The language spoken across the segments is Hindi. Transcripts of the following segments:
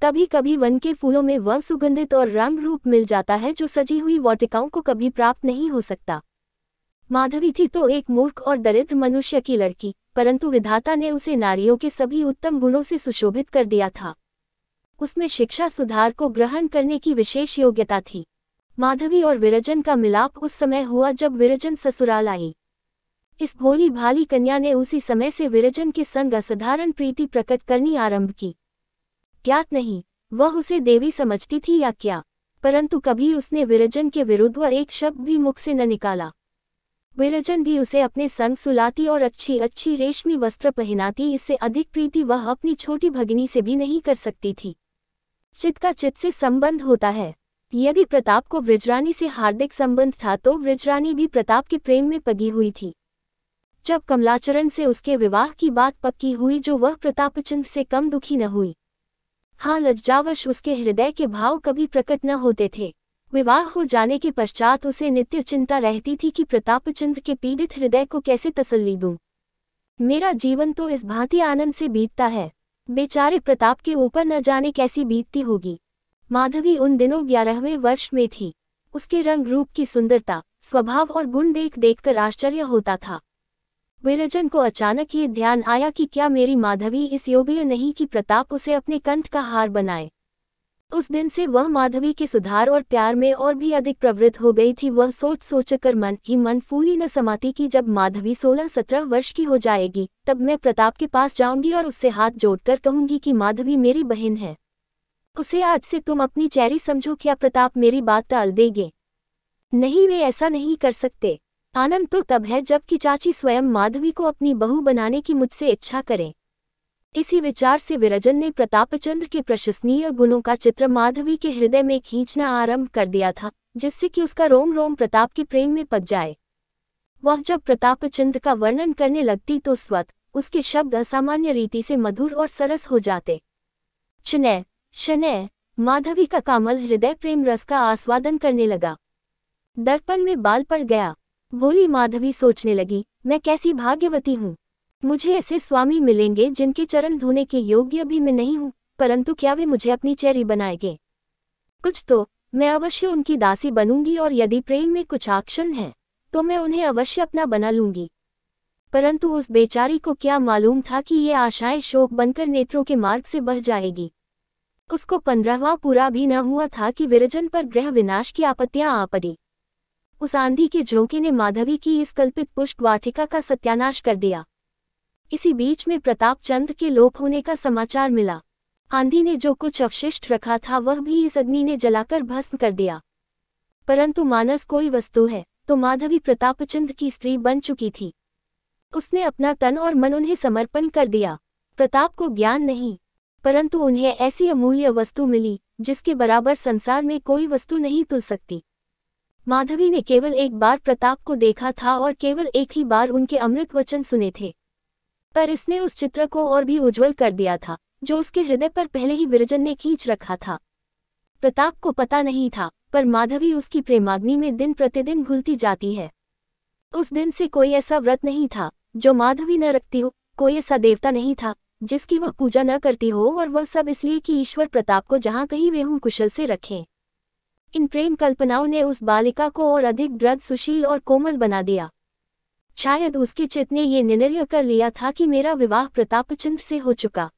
कभी कभी वन के फूलों में वह सुगंधित और रंग रूप मिल जाता है जो सजी हुई वाटिकाओं को कभी प्राप्त नहीं हो सकता। माधवी थी तो एक मूर्ख और दरिद्र मनुष्य की लड़की, परंतु विधाता ने उसे नारियों के सभी उत्तम गुणों से सुशोभित कर दिया था। उसमें शिक्षा सुधार को ग्रहण करने की विशेष योग्यता थी। माधवी और विरजन का मिलाप उस समय हुआ जब विरजन ससुराल आई। इस भोली भाली कन्या ने उसी समय से विरजन के संग असाधारण प्रीति प्रकट करनी आरंभ की। ज्ञात नहीं वह उसे देवी समझती थी या क्या, परंतु कभी उसने विरजन के विरुद्ध एक शब्द भी मुख से न निकाला। विरजन भी उसे अपने संग सुलाती और अच्छी अच्छी रेशमी वस्त्र पहनाती। इससे अधिक प्रीति वह अपनी छोटी भगिनी से भी नहीं कर सकती थी। चित्त का चित्त से संबंध होता है। यदि प्रताप को वृजरानी से हार्दिक संबंध था तो वृजरानी भी प्रताप के प्रेम में पगी हुई थी। जब कमलाचरण से उसके विवाह की बात पक्की हुई जो वह प्रतापचंद्र से कम दुखी न हुई। हाँ, लज्जावश उसके हृदय के भाव कभी प्रकट न होते थे। विवाह हो जाने के पश्चात उसे नित्य चिंता रहती थी कि प्रतापचंद्र के पीड़ित हृदय को कैसे तसल्ली दूं। मेरा जीवन तो इस भांति आनंद से बीतता है, बेचारे प्रताप के ऊपर न जाने कैसी बीतती होगी। माधवी उन दिनों 11वें वर्ष में थी। उसके रंग रूप की सुंदरता, स्वभाव और गुण देख देखकर आश्चर्य होता था। विरजन को अचानक ये ध्यान आया कि क्या मेरी माधवी इस योग्य नहीं कि प्रताप उसे अपने कंठ का हार बनाए। उस दिन से वह माधवी के सुधार और प्यार में और भी अधिक प्रवृत्त हो गई थी। वह सोच सोचकर मन ही मन फूली न समाती कि जब माधवी 16-17 वर्ष की हो जाएगी तब मैं प्रताप के पास जाऊंगी और उससे हाथ जोड़कर कहूंगी कि माधवी मेरी बहन है, उसे आज से तुम अपनी चेरी समझो। क्या प्रताप मेरी बात टाल देंगे? नहीं, वे ऐसा नहीं कर सकते। आनंद तो तब है जबकि चाची स्वयं माधवी को अपनी बहू बनाने की मुझसे इच्छा करें। इसी विचार से विरजन ने प्रतापचंद्र के प्रशंसनीय गुणों का चित्र माधवी के हृदय में खींचना आरंभ कर दिया था, जिससे कि उसका रोम रोम प्रताप के प्रेम में पक जाए। वह जब प्रतापचंद्र का वर्णन करने लगती तो स्वतः उसके शब्द असामान्य रीति से मधुर और सरस हो जाते। शनैः शनैः माधवी का कामल हृदय प्रेम रस का आस्वादन करने लगा। दर्पण में बाल पड़ गया। भोली माधवी सोचने लगी, मैं कैसी भाग्यवती हूँ, मुझे ऐसे स्वामी मिलेंगे जिनके चरण धोने के योग्य भी मैं नहीं हूँ, परंतु क्या वे मुझे अपनी चेरी बनाएंगे? कुछ तो मैं अवश्य उनकी दासी बनूंगी और यदि प्रेम में कुछ आक्षण है तो मैं उन्हें अवश्य अपना बना लूंगी। परंतु उस बेचारी को क्या मालूम था कि ये आशाएं शोक बनकर नेत्रों के मार्ग से बह जाएगी। उसको 15वां पूरा भी न हुआ था कि विरजन पर ग्रह विनाश की आपत्तियां आ पड़ी। उस आंधी के झोंके ने माधवी की इस कल्पित पुष्प वाटिका का सत्यानाश कर दिया। इसी बीच में प्रतापचंद्र के लोप होने का समाचार मिला। आंधी ने जो कुछ अवशिष्ट रखा था वह भी इस अग्नि ने जलाकर भस्म कर दिया। परंतु मानस कोई वस्तु है तो माधवी प्रतापचंद्र की स्त्री बन चुकी थी। उसने अपना तन और मन उन्हें समर्पण कर दिया। प्रताप को ज्ञान नहीं, परंतु उन्हें ऐसी अमूल्य वस्तु मिली जिसके बराबर संसार में कोई वस्तु नहीं तुल सकती। माधवी ने केवल एक बार प्रताप को देखा था और केवल एक ही बार उनके अमृत वचन सुने थे, पर इसने उस चित्र को और भी उज्जवल कर दिया था जो उसके हृदय पर पहले ही विरजन ने खींच रखा था। प्रताप को पता नहीं था, पर माधवी उसकी प्रेमाग्नि में दिन प्रतिदिन घुलती जाती है। उस दिन से कोई ऐसा व्रत नहीं था जो माधवी न रखती हो, कोई ऐसा देवता नहीं था जिसकी वह पूजा न करती हो, और वह सब इसलिए कि ईश्वर प्रताप को जहाँ कहीं वे हों कुशल से रखें। इन प्रेम कल्पनाओं ने उस बालिका को और अधिक दृढ़, सुशील और कोमल बना दिया। शायद उसके चित्त ने ये निर्णय कर लिया था कि मेरा विवाह प्रतापचंद्र से हो चुका।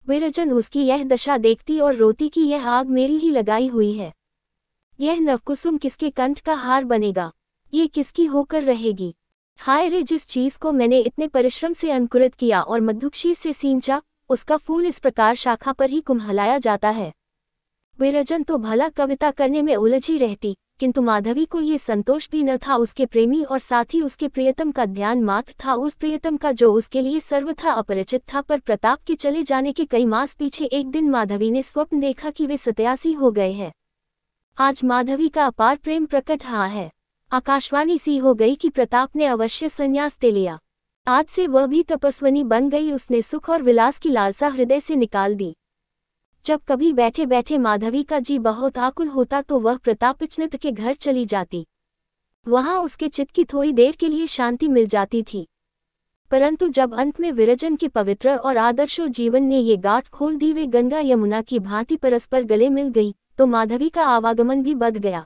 विरजन उसकी यह दशा देखती और रोती कि यह आग मेरी ही लगाई हुई है। यह नवकुसुम किसके कंठ का हार बनेगा, ये किसकी होकर रहेगी। हाय रे, जिस चीज को मैंने इतने परिश्रम से अंकुरित किया और मधुक्षीर से सींचा, उसका फूल इस प्रकार शाखा पर ही कुम्हलाया जाता है। विरजन तो भला कविता करने में उलझी रहती, किंतु माधवी को ये संतोष भी न था। उसके प्रेमी और साथ ही उसके प्रियतम का ध्यान मात्र था, उस प्रियतम का जो उसके लिए सर्वथा अपरिचित था। पर प्रताप के चले जाने के कई मास पीछे एक दिन माधवी ने स्वप्न देखा कि वे सत्यासी हो गए हैं। आज माधवी का अपार प्रेम प्रकट हुआ है। आकाशवाणी सी हो गई कि प्रताप ने अवश्य संन्यास ले लिया। आज से वह भी तपस्विनी बन गई। उसने सुख और विलास की लालसा हृदय से निकाल दी। जब कभी बैठे बैठे माधवी का जी बहुत आकुल होता तो वह प्रतापचंद्र के घर चली जाती। वहां उसके चित्त की थोड़ी देर के लिए शांति मिल जाती थी। परंतु जब अंत में विरजन के पवित्र और आदर्शो जीवन ने ये गांठ खोल दी, वे गंगा यमुना की भांति परस्पर गले मिल गई, तो माधवी का आवागमन भी बढ़ गया।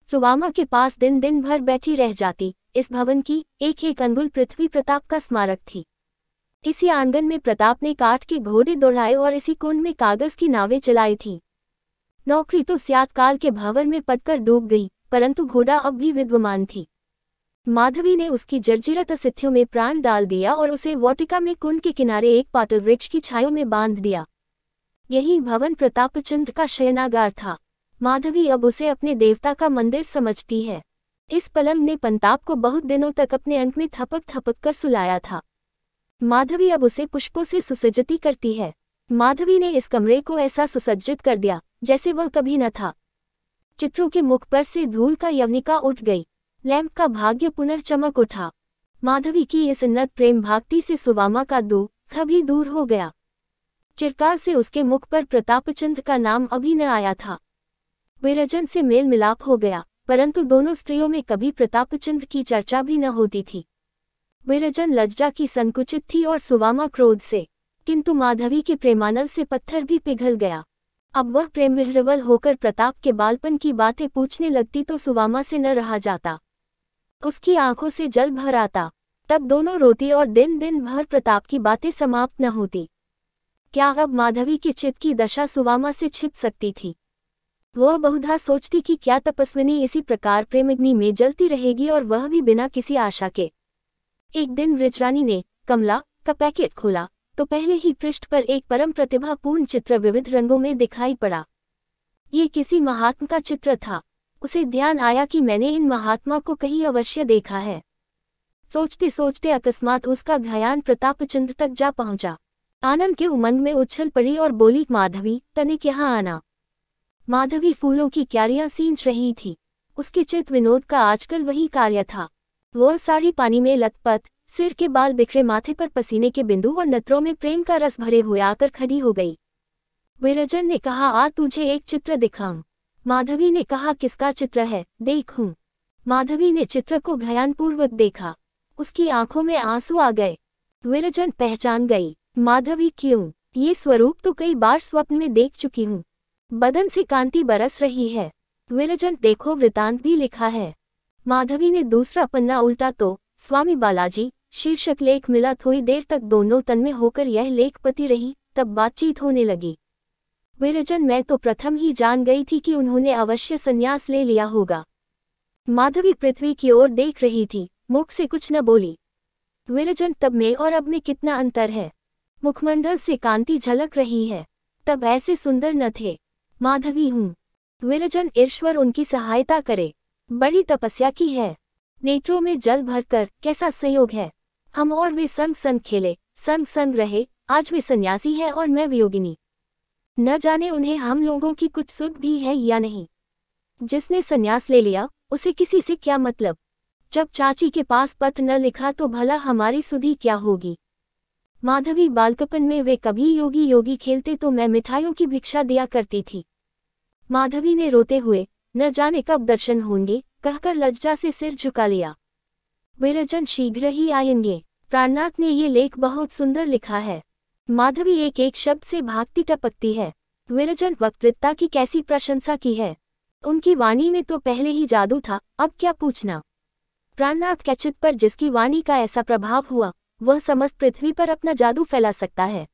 सुवामा के पास दिन दिन भर बैठी रह जाती। इस भवन की एक एक अंगुल पृथ्वी प्रताप का स्मारक थी। इसी आंगन में प्रताप ने काठ के घोड़े दौड़ाए और इसी कुंड में कागज की नावें चलाई थी। नौकरी तो स्यातकाल के भंवर में पटकर डूब गई, परंतु घोड़ा अब भी विद्यमान थी। माधवी ने उसकी जर्जरित अस्थितियों में प्राण डाल दिया और उसे वाटिका में कुंड के किनारे एक पाटल वृक्ष की छाया में बांध दिया। यही भवन प्रतापचंद्र का शयनागार था। माधवी अब उसे अपने देवता का मंदिर समझती है। इस पलंग ने पंताप को बहुत दिनों तक अपने अंक में थपक थपक कर सुलाया था। माधवी अब उसे पुष्पों से सुसज्जित करती है। माधवी ने इस कमरे को ऐसा सुसज्जित कर दिया जैसे वह कभी न था। चित्रों के मुख पर से धूल का यवनिका उठ गई। लैंप का भाग्य पुनः चमक उठा। माधवी की इस उन्नत प्रेम भक्ति से सुवामा का दुख भी दूर हो गया। चिरकाल से उसके मुख पर प्रतापचंद्र का नाम अभी न आया था। विरजन से मेल मिलाप हो गया, परंतु दोनों स्त्रियों में कभी प्रतापचंद्र की चर्चा भी न होती थी। विरजन लज्जा की संकुचित थी और सुवामा क्रोध से, किंतु माधवी के प्रेमानल से पत्थर भी पिघल गया। अब वह प्रेम विह्वल होकर प्रताप के बालपन की बातें पूछने लगती तो सुवामा से न रहा जाता। उसकी आंखों से जल भर आता। तब दोनों रोती और दिन दिन भर प्रताप की बातें समाप्त न होती। क्या अब माधवी के चित्त की दशा सुवामा से छिप सकती थी? वह बहुधा सोचती कि क्या तपस्विनी इसी प्रकार प्रेमग्नि में जलती रहेगी, और वह भी बिना किसी आशा के। एक दिन वृजरानी ने कमला का पैकेट खोला तो पहले ही पृष्ठ पर एक परम प्रतिभापूर्ण चित्र विविध रंगों में दिखाई पड़ा। ये किसी महात्मा का चित्र था। उसे ध्यान आया कि मैंने इन महात्मा को कहीं अवश्य देखा है। सोचते सोचते अकस्मात उसका ध्यान प्रतापचंद्र तक जा पहुंचा। आनंद के उमंग में उछल पड़ी और बोली, माधवी तनिक यहाँ आना। माधवी फूलों की क्यारियां सींच रही थी। उसके चित्त विनोद का आजकल वही कार्य था। वह साड़ी पानी में लथपथ, सिर के बाल बिखरे, माथे पर पसीने के बिंदु और नेत्रों में प्रेम का रस भरे हुए आकर खड़ी हो गई। विरजन ने कहा, आ तुझे एक चित्र दिखाऊं। माधवी ने कहा, किसका चित्र है, देखूं। माधवी ने चित्र को ध्यानपूर्वक देखा। उसकी आंखों में आंसू आ गए। विरजन पहचान गई। माधवी, क्यों? ये स्वरूप तो कई बार स्वप्न में देख चुकी हूँ। बदन से कांति बरस रही है। विरजन, देखो वृतांत भी लिखा है। माधवी ने दूसरा पन्ना उल्टा तो स्वामी बालाजी शीर्षक लेख मिला। थोड़ी देर तक दोनों तन्मय होकर यह लेख पढ़ती रही, तब बातचीत होने लगी। विरजन, मैं तो प्रथम ही जान गई थी कि उन्होंने अवश्य संन्यास ले लिया होगा। माधवी पृथ्वी की ओर देख रही थी, मुख से कुछ न बोली। विरजन, तब में और अब में कितना अंतर है। मुखमंडल से कांति झलक रही है, तब ऐसे सुंदर न थे। माधवी, हूँ। विरजन, ईश्वर उनकी सहायता करे। बड़ी तपस्या की है। नेत्रों में जल भरकर, कैसा संयोग है। हम और वे संग संग खेले, संग संग रहे। आज वे सन्यासी है और मैं वियोगिनी। न जाने उन्हें हम लोगों की कुछ सुध भी है या नहीं। जिसने सन्यास ले लिया उसे किसी से क्या मतलब। जब चाची के पास पत्र न लिखा तो भला हमारी सुधि क्या होगी। माधवी, बालकपन में वे कभी योगी योगी खेलते तो मैं मिठाइयों की भिक्षा दिया करती थी। माधवी ने रोते हुए, न जाने कब दर्शन होंगे कहकर लज्जा से सिर झुका लिया। विरजन, शीघ्र ही आएंगे। प्राणनाथ ने ये लेख बहुत सुंदर लिखा है। माधवी एक एक शब्द से भागती टपकती है। विरजन, वक्तृता की कैसी प्रशंसा की है। उनकी वाणी में तो पहले ही जादू था, अब क्या पूछना। प्राणनाथ के चित्त पर जिसकी वाणी का ऐसा प्रभाव हुआ, वह समस्त पृथ्वी पर अपना जादू फैला सकता है।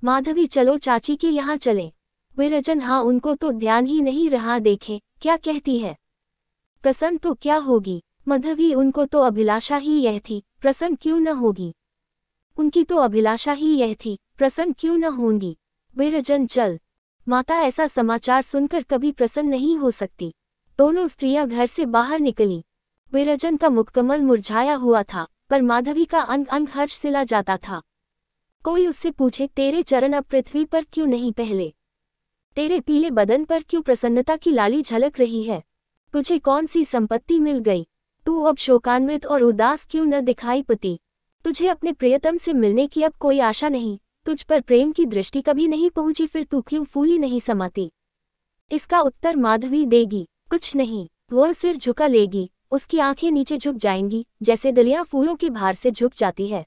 माधवी, चलो चाची के यहाँ चलें। विरजन, हाँ, उनको तो ध्यान ही नहीं रहा, देखे क्या कहती है। प्रसन्न तो क्या होगी। माधवी, उनको तो अभिलाषा ही यह थी, प्रसन्न क्यों न होगी। उनकी तो अभिलाषा ही यह थी, प्रसन्न क्यों न होंगी। विरजन, चल। माता ऐसा समाचार सुनकर कभी प्रसन्न नहीं हो सकती। दोनों स्त्रियां घर से बाहर निकली। विरजन का मुखकमल मुरझाया हुआ था, पर माधवी का अंग अंग हर्ष सिला जाता था। कोई उससे पूछे, तेरे चरण अब पृथ्वी पर क्यों नहीं पहले। तेरे पीले बदन पर क्यों प्रसन्नता की लाली झलक रही है। तुझे कौन सी संपत्ति मिल गई। तू अब शोकान्वित और उदास क्यों न दिखाई पड़ती। तुझे अपने प्रियतम से मिलने की अब कोई आशा नहीं। तुझ पर प्रेम की दृष्टि कभी नहीं पहुंची, फिर तू क्यों फूली नहीं समाती। इसका उत्तर माधवी देगी, कुछ नहीं। वह सिर झुका लेगी, उसकी आंखें नीचे झुक जाएंगी, जैसे दलिया फूलों के भार से झुक जाती है।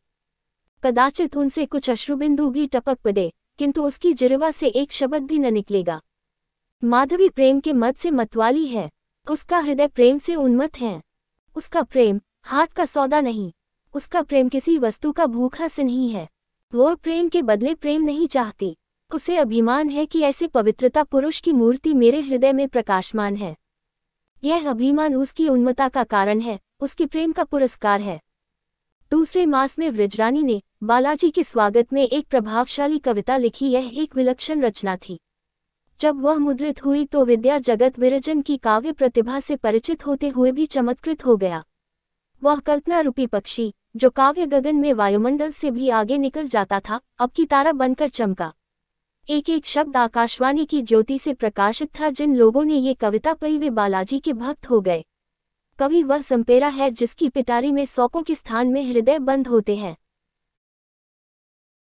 कदाचित उनसे कुछ अश्रुबिंदु भी टपक पड़े, किंतु उसकी जिह्वा से एक शब्द भी न निकलेगा। माधवी प्रेम के मद से मतवाली है, उसका हृदय प्रेम से उन्मत्त है। उसका प्रेम हाथ का सौदा नहीं, उसका प्रेम किसी वस्तु का भूखा से नहीं है। वो प्रेम के बदले प्रेम नहीं चाहती। उसे अभिमान है कि ऐसे पवित्रता पुरुष की मूर्ति मेरे हृदय में प्रकाशमान है। यह अभिमान उसकी उन्मत्ता का कारण है, उसके प्रेम का पुरस्कार है। दूसरे मास में व्रजरानी ने बालाजी के स्वागत में एक प्रभावशाली कविता लिखी। यह एक विलक्षण रचना थी। जब वह मुद्रित हुई तो विद्या जगत विरजन की काव्य प्रतिभा से परिचित होते हुए भी चमत्कृत हो गया। वह कल्पना रूपी पक्षी, जो काव्य गगन में वायुमंडल से भी आगे निकल जाता था, अब की तारा बनकर चमका। एक एक शब्द आकाशवाणी की ज्योति से प्रकाशित था। जिन लोगों ने ये कविता पढ़ी वे बालाजी के भक्त हो गए। कवि वह संपेरा है जिसकी पिटारी में सौकों के स्थान में हृदय बंद होते हैं।